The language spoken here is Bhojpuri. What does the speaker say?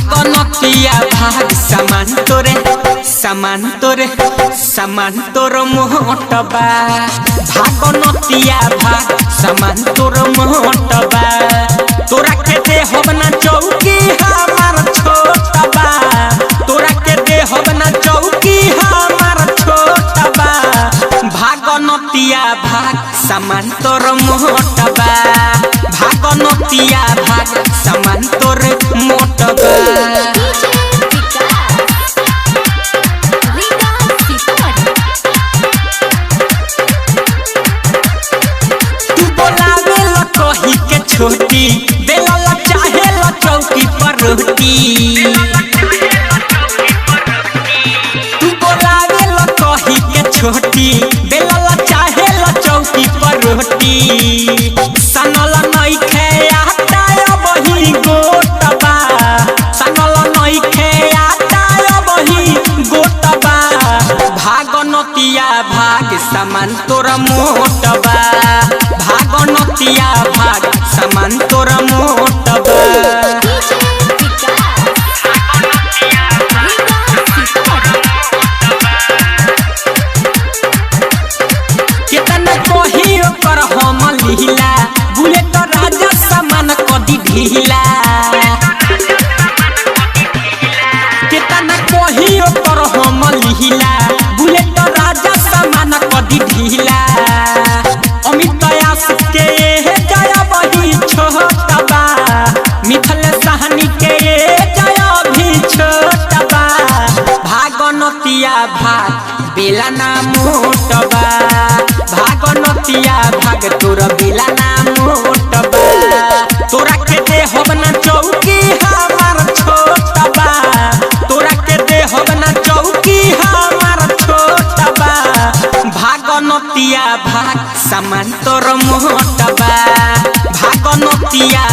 भागनतिया भाग समान तोर मोटबा भागनतिया भाग समान तोर मोटबा तोरा के दे होबना चौकी हमार छोटबा तोरा के दे होबना चौकी हमार छोटबा भागनतिया भाग समान तोर मोटबा भागनतिया भाग समान तोर मोटबा छोटी बेला चाहे ला चौकी पर रोटी तू बोलावे ला कही के छोटी बेला चाहे ला चौकी पर रोटी सनल नई खे आता बही गोटबा सनल नई खे आता बही गोटबा भागनतिया भाग समान तोर मोटबा भागनतिया भाग समान तोर मोटबा कितना कही ओकर हम लीला बुलेट राजा समान कदी ढीला कितना कही ओकर हम लीला बुलेट राजा समान कदी ढीला अमित आस के जया बही छोटबा मिथल सहनी के जया भी छोटबा भागनतिया भाग बेला ना मोटबा भागनतिया भाग तोर बेला ना मोटबा तोरा के दे होबना चौकी हमार छोटबा तोरा के दे होबना चौकी हमार छोटबा भागनतिया भाग समान तोर मोटबा भागनतिया